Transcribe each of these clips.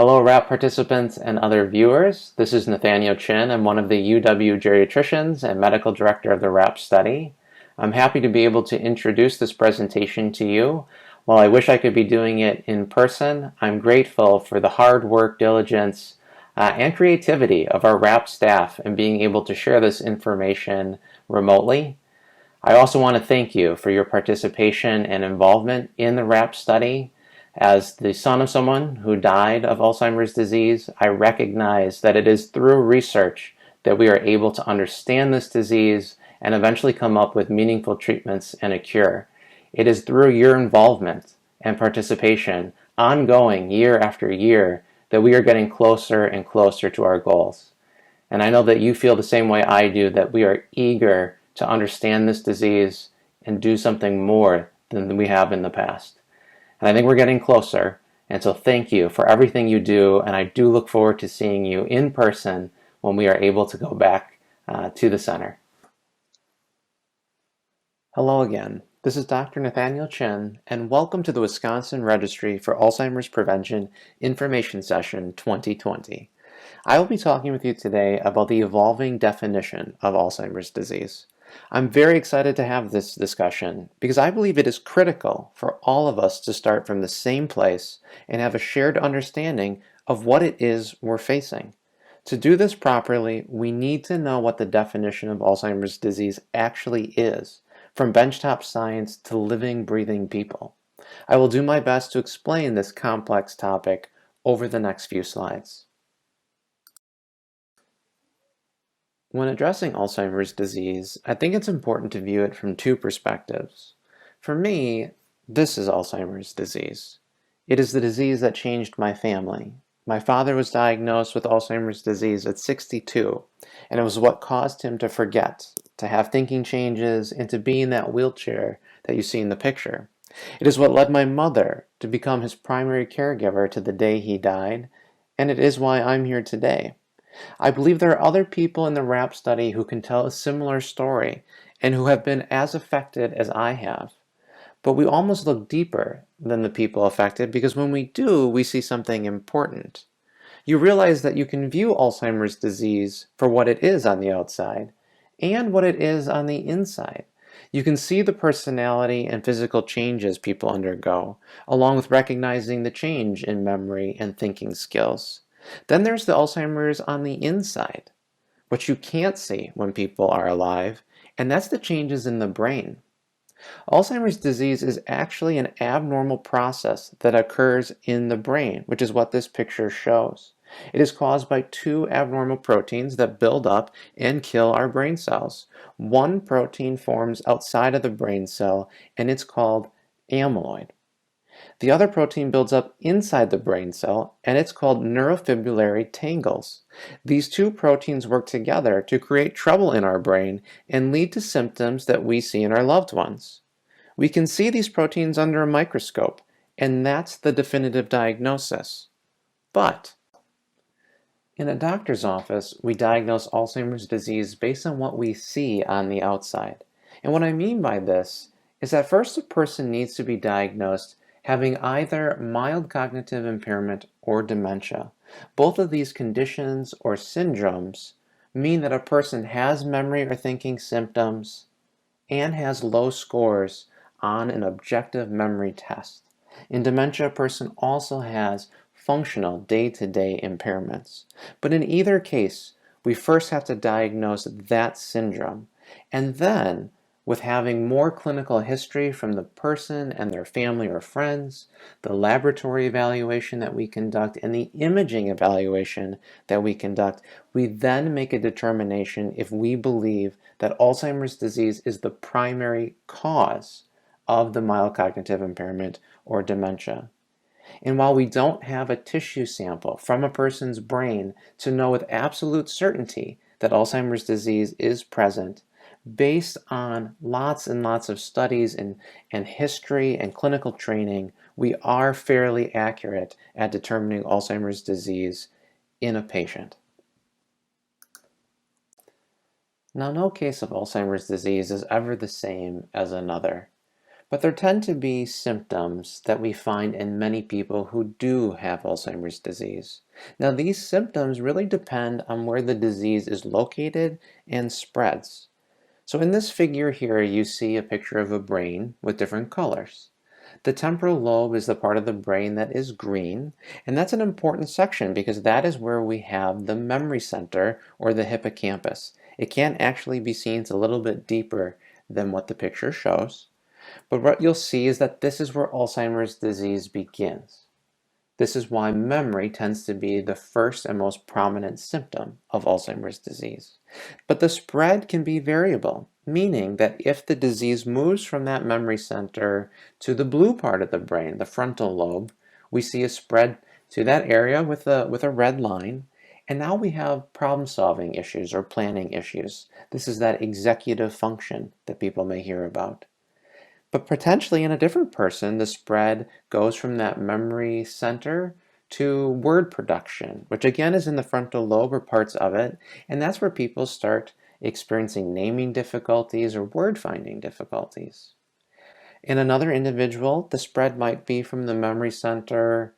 Hello, RAP participants and other viewers. This is Nathaniel Chin. I'm one of the UW geriatricians and medical director of the RAP study. I'm happy to be able to introduce this presentation to you. While I wish I could be doing it in person, I'm grateful for the hard work, diligence, and creativity of our RAP staff in being able to share this information remotely. I also want to thank you for your participation and involvement in the RAP study. As the son of someone who died of Alzheimer's disease, I recognize that it is through research that we are able to understand this disease and eventually come up with meaningful treatments and a cure. It is through your involvement and participation, ongoing year after year, that we are getting closer and closer to our goals. And I know that you feel the same way I do, that we are eager to understand this disease and do something more than we have in the past. And I think we're getting closer, and so thank you for everything you do, and I do look forward to seeing you in person when we are able to go back to the center. Hello again. This is Dr. Nathaniel Chin, and welcome to the Wisconsin Registry for Alzheimer's Prevention Information Session 2020. I will be talking with you today about the evolving definition of Alzheimer's disease. I'm very excited to have this discussion because I believe it is critical for all of us to start from the same place and have a shared understanding of what it is we're facing. To do this properly, we need to know what the definition of Alzheimer's disease actually is, from benchtop science to living, breathing people. I will do my best to explain this complex topic over the next few slides. When addressing Alzheimer's disease, I think it's important to view it from two perspectives. For me, this is Alzheimer's disease. It is the disease that changed my family. My father was diagnosed with Alzheimer's disease at 62, and it was what caused him to forget, to have thinking changes, and to be in that wheelchair that you see in the picture. It is what led my mother to become his primary caregiver to the day he died, and it is why I'm here today. I believe there are other people in the RAP study who can tell a similar story and who have been as affected as I have. But we almost look deeper than the people affected because when we do, we see something important. You realize that you can view Alzheimer's disease for what it is on the outside and what it is on the inside. You can see the personality and physical changes people undergo, along with recognizing the change in memory and thinking skills. Then there's the Alzheimer's on the inside, which you can't see when people are alive, and that's the changes in the brain. Alzheimer's disease is actually an abnormal process that occurs in the brain, which is what this picture shows. It is caused by two abnormal proteins that build up and kill our brain cells. One protein forms outside of the brain cell, and it's called amyloid. The other protein builds up inside the brain cell, and it's called neurofibrillary tangles. These two proteins work together to create trouble in our brain and lead to symptoms that we see in our loved ones. We can see these proteins under a microscope, and that's the definitive diagnosis. But in a doctor's office, we diagnose Alzheimer's disease based on what we see on the outside. And what I mean by this is that first a person needs to be diagnosed having either mild cognitive impairment or dementia. Both of these conditions or syndromes mean that a person has memory or thinking symptoms and has low scores on an objective memory test. In dementia, a person also has functional day-to-day impairments. But in either case, we first have to diagnose that syndrome, and then with having more clinical history from the person and their family or friends, the laboratory evaluation that we conduct, and the imaging evaluation that we conduct, we then make a determination if we believe that Alzheimer's disease is the primary cause of the mild cognitive impairment or dementia. And while we don't have a tissue sample from a person's brain to know with absolute certainty that Alzheimer's disease is present, based on lots and lots of studies and history and clinical training, we are fairly accurate at determining Alzheimer's disease in a patient. Now, no case of Alzheimer's disease is ever the same as another. But there tend to be symptoms that we find in many people who do have Alzheimer's disease. Now, these symptoms really depend on where the disease is located and spreads. So in this figure here, you see a picture of a brain with different colors. The temporal lobe is the part of the brain that is green, and that's an important section because that is where we have the memory center or the hippocampus. It can't actually be seen, it's a little bit deeper than what the picture shows. But what you'll see is that this is where Alzheimer's disease begins. This is why memory tends to be the first and most prominent symptom of Alzheimer's disease. But the spread can be variable, meaning that if the disease moves from that memory center to the blue part of the brain, the frontal lobe, we see a spread to that area with a red line. And now we have problem-solving issues or planning issues. This is that executive function that people may hear about. But potentially in a different person, the spread goes from that memory center to word production, which again is in the frontal lobe or parts of it, and that's where people start experiencing naming difficulties or word finding difficulties. In another individual, the spread might be from the memory center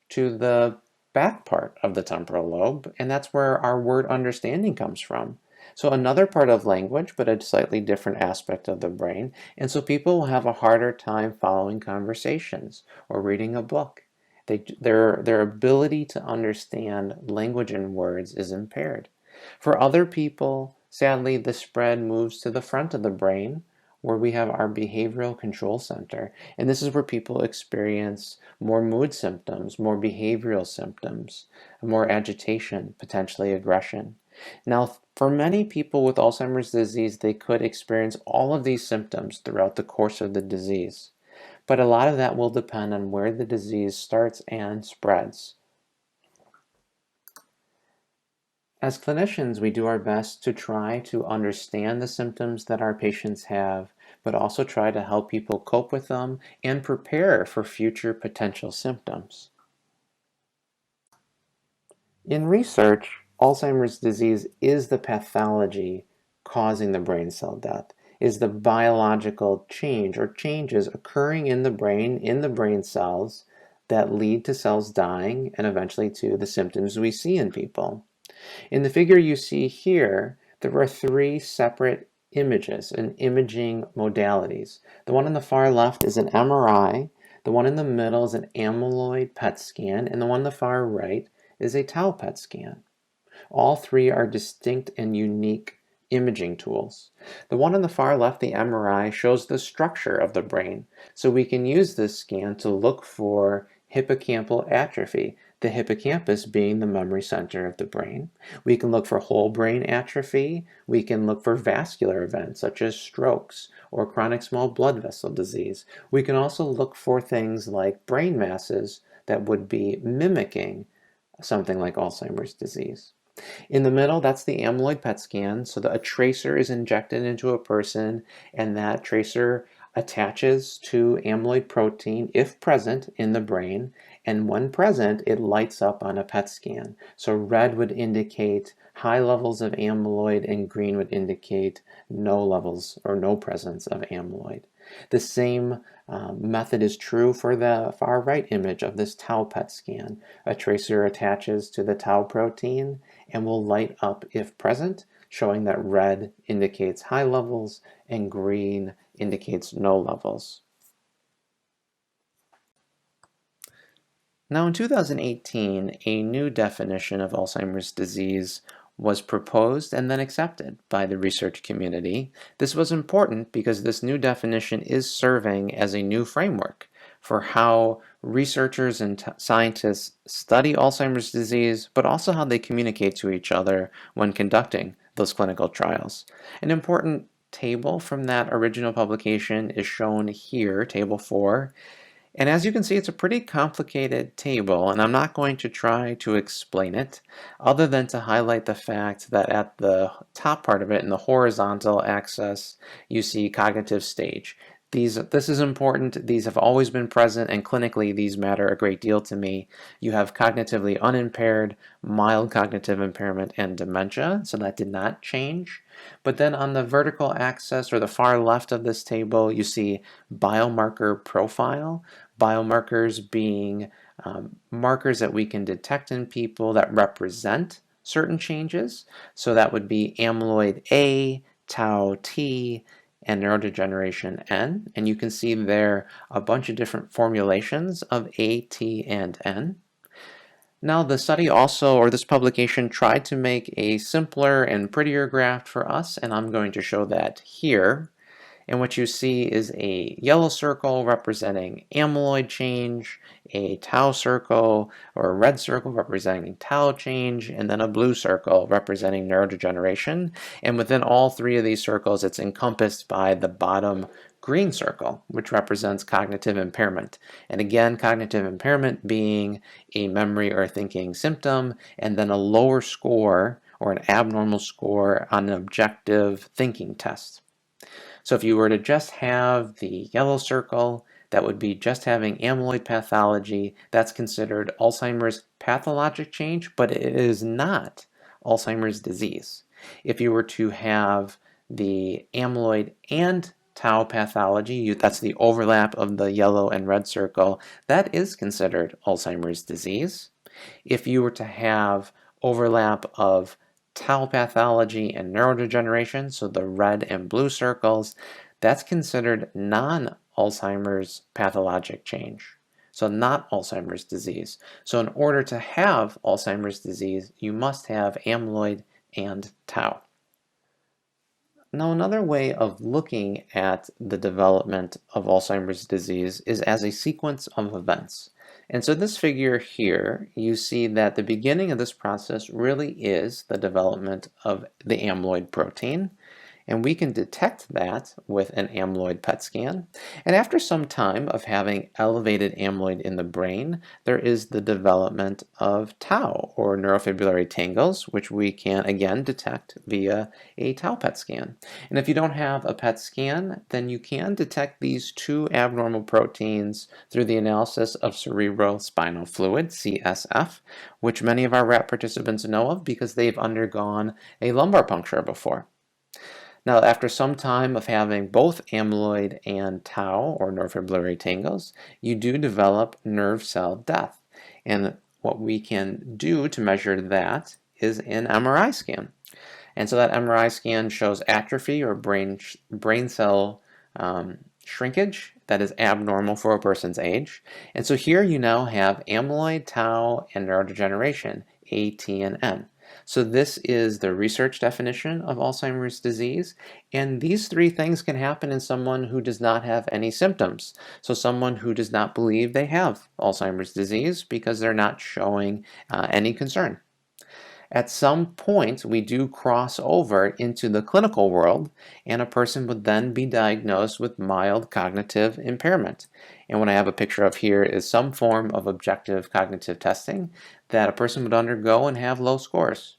to the back part of the temporal lobe, and that's where our word understanding comes from. So another part of language, but a slightly different aspect of the brain, and so people will have a harder time following conversations or reading a book. Their ability to understand language and words is impaired. For other people, sadly, the spread moves to the front of the brain, where we have our behavioral control center. And this is where people experience more mood symptoms, more behavioral symptoms, more agitation, potentially aggression. Now, for many people with Alzheimer's disease, they could experience all of these symptoms throughout the course of the disease. But a lot of that will depend on where the disease starts and spreads. As clinicians, we do our best to try to understand the symptoms that our patients have, but also try to help people cope with them and prepare for future potential symptoms. In research, Alzheimer's disease is the pathology causing the brain cell death, is the biological change or changes occurring in the brain cells that lead to cells dying and eventually to the symptoms we see in people. In the figure you see here, there are three separate images and imaging modalities. The one on the far left is an MRI, the one in the middle is an amyloid PET scan, and the one on the far right is a tau PET scan. All three are distinct and unique imaging tools. The one on the far left, the MRI, shows the structure of the brain, so we can use this scan to look for hippocampal atrophy, the hippocampus being the memory center of the brain. We can look for whole brain atrophy. We can look for vascular events such as strokes or chronic small blood vessel disease. We can also look for things like brain masses that would be mimicking something like Alzheimer's disease. In the middle, that's the amyloid PET scan. So a tracer is injected into a person, and that tracer attaches to amyloid protein, if present, in the brain. And when present, it lights up on a PET scan. So red would indicate high levels of amyloid, and green would indicate no levels or no presence of amyloid. The same method is true for the far right image of this tau PET scan. A tracer attaches to the tau protein and will light up if present, showing that red indicates high levels and green indicates no levels. Now in 2018, a new definition of Alzheimer's disease was proposed and then accepted by the research community. This was important because this new definition is serving as a new framework for how researchers and scientists study Alzheimer's disease, but also how they communicate to each other when conducting those clinical trials. An important table from that original publication is shown here, Table 4. And as you can see, it's a pretty complicated table, and I'm not going to try to explain it, other than to highlight the fact that at the top part of it, in the horizontal axis, you see cognitive stage. This is important. These have always been present, and clinically these matter a great deal to me. You have cognitively unimpaired, mild cognitive impairment, and dementia, so that did not change. But then on the vertical axis, or the far left of this table, you see biomarker profile. Biomarkers being markers that we can detect in people that represent certain changes. So that would be amyloid A, tau T, and neurodegeneration N. And you can see there a bunch of different formulations of A, T, and N. Now the study also, or this publication, tried to make a simpler and prettier graph for us, and I'm going to show that here. And what you see is a yellow circle representing amyloid change, a tau circle or a red circle representing tau change, and then a blue circle representing neurodegeneration. And within all three of these circles, it's encompassed by the bottom green circle, which represents cognitive impairment. And again, cognitive impairment being a memory or thinking symptom, and then a lower score or an abnormal score on an objective thinking test. So if you were to just have the yellow circle, that would be just having amyloid pathology. That's considered Alzheimer's pathologic change, but it is not Alzheimer's disease. If you were to have the amyloid and tau pathology, that's the overlap of the yellow and red circle, that is considered Alzheimer's disease. If you were to have overlap of tau pathology and neurodegeneration, so the red and blue circles, that's considered non-Alzheimer's pathologic change. So not Alzheimer's disease. So in order to have Alzheimer's disease, you must have amyloid and tau. Now, another way of looking at the development of Alzheimer's disease is as a sequence of events. And so this figure here, you see that the beginning of this process really is the development of the amyloid protein. And we can detect that with an amyloid PET scan. And after some time of having elevated amyloid in the brain, there is the development of tau, or neurofibrillary tangles, which we can again detect via a tau PET scan. And if you don't have a PET scan, then you can detect these two abnormal proteins through the analysis of cerebrospinal fluid, CSF, which many of our RAT participants know of because they've undergone a lumbar puncture before. Now, after some time of having both amyloid and tau, or neurofibrillary tangles, you do develop nerve cell death. And what we can do to measure that is an MRI scan. And so that MRI scan shows atrophy or brain cell shrinkage that is abnormal for a person's age. And so here you now have amyloid, tau, and neurodegeneration, A, T, and N. So this is the research definition of Alzheimer's disease, and these three things can happen in someone who does not have any symptoms. So someone who does not believe they have Alzheimer's disease because they're not showing any concern. At some point, we do cross over into the clinical world, and a person would then be diagnosed with mild cognitive impairment. And what I have a picture of here is some form of objective cognitive testing that a person would undergo and have low scores.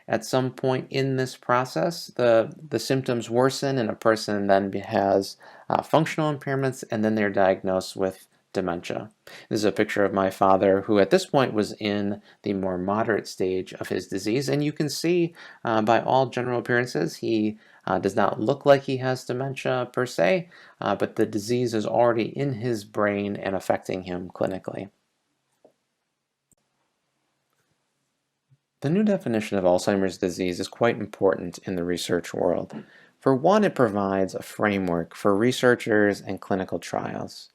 At some point in this process, the symptoms worsen and a person then has functional impairments, and then they're diagnosed with dementia. This is a picture of my father, who at this point was in the more moderate stage of his disease, and you can see by all general appearances he does not look like he has dementia per se, but the disease is already in his brain and affecting him clinically. The new definition of Alzheimer's disease is quite important in the research world. For one, it provides a framework for researchers and clinical trials.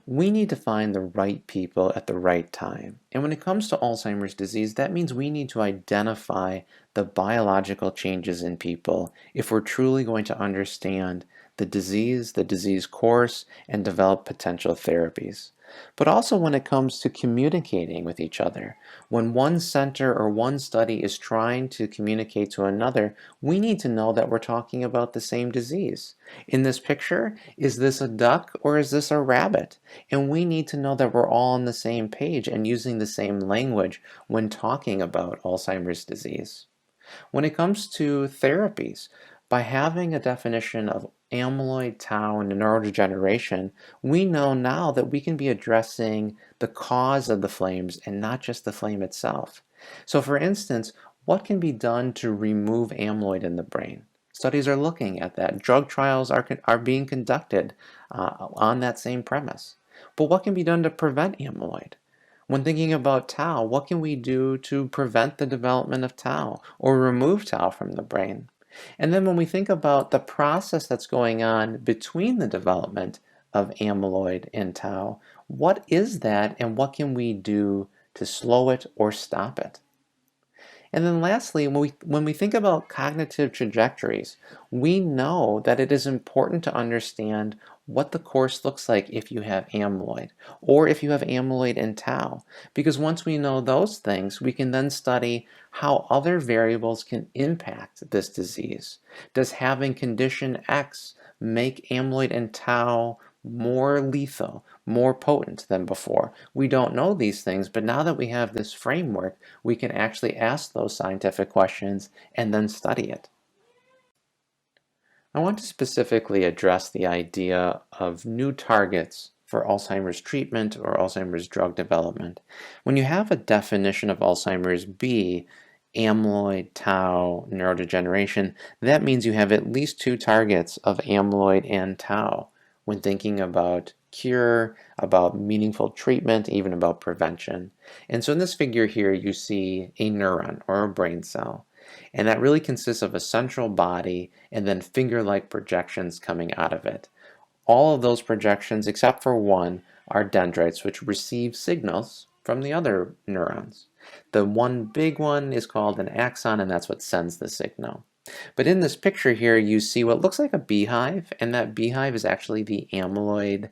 We need to find the right people at the right time. And when it comes to Alzheimer's disease, that means we need to identify the biological changes in people if we're truly going to understand the disease course, and develop potential therapies. But also when it comes to communicating with each other. When one center or one study is trying to communicate to another, we need to know that we're talking about the same disease. In this picture, is this a duck or is this a rabbit? And we need to know that we're all on the same page and using the same language when talking about Alzheimer's disease. When it comes to therapies, by having a definition of amyloid, tau, and neurodegeneration, we know now that we can be addressing the cause of the flames and not just the flame itself. So for instance, what can be done to remove amyloid in the brain? Studies are looking at that. Drug trials are being conducted on that same premise. But what can be done to prevent amyloid? When thinking about tau, what can we do to prevent the development of tau or remove tau from the brain? And then when we think about the process that's going on between the development of amyloid and tau, what is that and what can we do to slow it or stop it? And then lastly, when we think about cognitive trajectories, we know that it is important to understand what the course looks like if you have amyloid, or if you have amyloid and tau. Because once we know those things, we can then study how other variables can impact this disease. Does having condition X make amyloid and tau more lethal, more potent than before? We don't know these things, but now that we have this framework, we can actually ask those scientific questions and then study it. I want to specifically address the idea of new targets for Alzheimer's treatment or Alzheimer's drug development. When you have a definition of Alzheimer's be amyloid, tau, neurodegeneration, that means you have at least two targets of amyloid and tau when thinking about cure, about meaningful treatment, even about prevention. And so in this figure here, you see a neuron or a brain cell. And that really consists of a central body and then finger-like projections coming out of it. All of those projections, except for one, are dendrites, which receive signals from the other neurons. The one big one is called an axon, and that's what sends the signal. But in this picture here, you see what looks like a beehive, and that beehive is actually the amyloid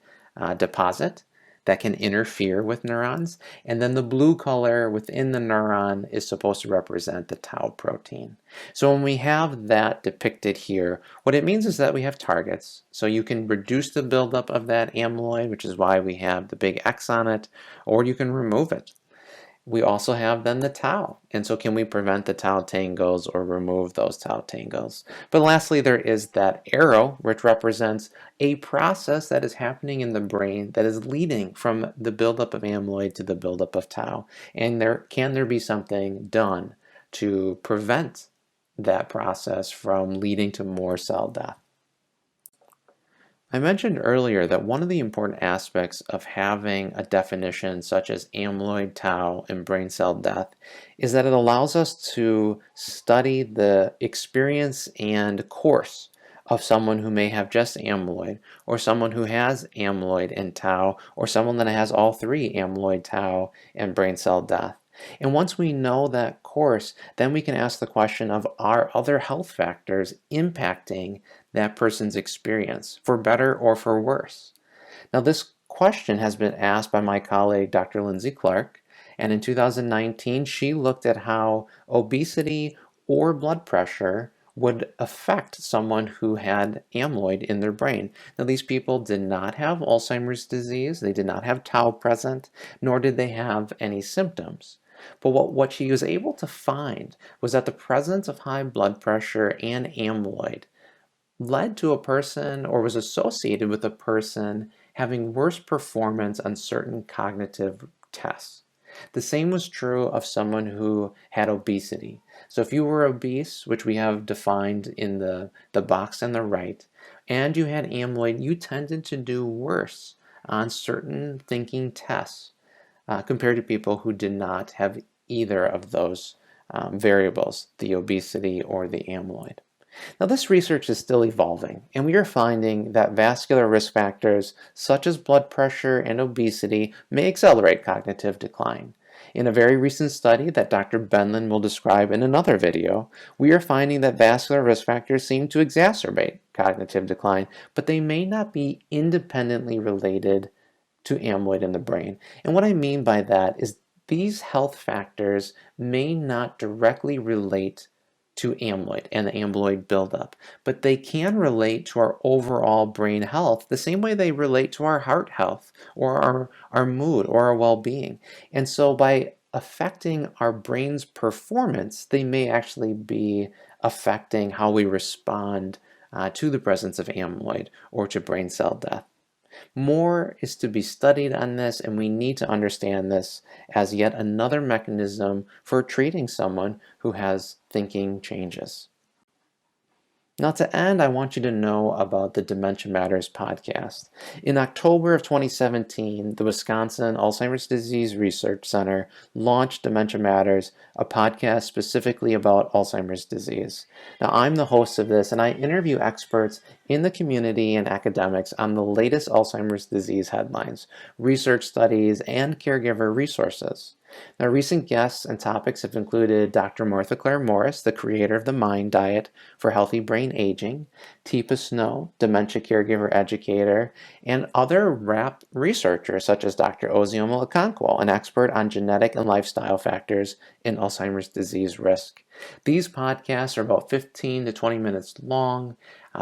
deposit that can interfere with neurons. And then the blue color within the neuron is supposed to represent the tau protein. So when we have that depicted here, what it means is that we have targets. So you can reduce the buildup of that amyloid, which is why we have the big X on it, or you can remove it. We also have then the tau. And so can we prevent the tau tangles or remove those tau tangles? But lastly, there is that arrow, which represents a process that is happening in the brain that is leading from the buildup of amyloid to the buildup of tau. And can there be something done to prevent that process from leading to more cell death? I mentioned earlier that one of the important aspects of having a definition such as amyloid, tau, and brain cell death is that it allows us to study the experience and course of someone who may have just amyloid, or someone who has amyloid and tau, or someone that has all three, amyloid, tau, and brain cell death. And once we know that course, then we can ask the question of, are other health factors impacting that person's experience, for better or for worse? Now, this question has been asked by my colleague, Dr. Lindsay Clark, and in 2019, she looked at how obesity or blood pressure would affect someone who had amyloid in their brain. Now, these people did not have Alzheimer's disease, they did not have tau present, nor did they have any symptoms. But what she was able to find was that the presence of high blood pressure and amyloid led to a person, or was associated with a person, having worse performance on certain cognitive tests. The same was true of someone who had obesity. So if you were obese, which we have defined in the box on the right, and you had amyloid, you tended to do worse on certain thinking tests compared to people who did not have either of those variables, the obesity or the amyloid. Now, this research is still evolving, and we are finding that vascular risk factors such as blood pressure and obesity may accelerate cognitive decline. In a very recent study that Dr. Benlin will describe in another video, we are finding that vascular risk factors seem to exacerbate cognitive decline, but they may not be independently related to amyloid in the brain. And what I mean by that is these health factors may not directly relate to amyloid and the amyloid buildup, but they can relate to our overall brain health the same way they relate to our heart health or our mood or our well-being. And so by affecting our brain's performance, they may actually be affecting how we respond to the presence of amyloid or to brain cell death. More is to be studied on this, and we need to understand this as yet another mechanism for treating someone who has thinking changes. Now, to end, I want you to know about the Dementia Matters podcast. In October of 2017, the Wisconsin Alzheimer's Disease Research Center launched Dementia Matters, a podcast specifically about Alzheimer's disease. Now, I'm the host of this, and I interview experts in the community and academics on the latest Alzheimer's disease headlines, research studies, and caregiver resources. Now, recent guests and topics have included Dr. Martha Claire Morris, the creator of the Mind Diet for Healthy Brain Aging, Teepa Snow, dementia caregiver educator, and other RAP researchers such as Dr. Ozioma Okonkwo, an expert on genetic and lifestyle factors in Alzheimer's disease risk. These podcasts are about 15 to 20 minutes long.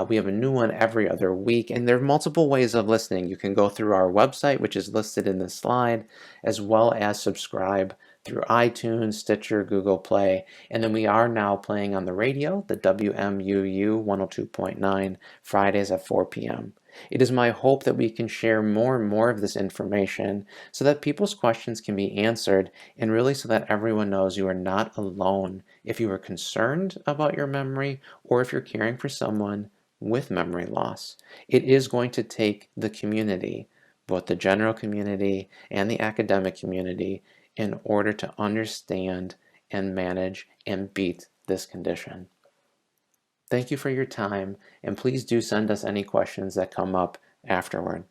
We have a new one every other week, and there are multiple ways of listening. You can go through our website, which is listed in this slide, as well as subscribe through iTunes, Stitcher, Google Play, and then we are now playing on the radio, the WMUU 102.9, Fridays at 4 p.m. It is my hope that we can share more and more of this information so that people's questions can be answered, and really so that everyone knows you are not alone if you are concerned about your memory or if you're caring for someone with memory loss. It is going to take the community, both the general community and the academic community, in order to understand and manage and beat this condition. Thank you for your time, and please do send us any questions that come up afterward.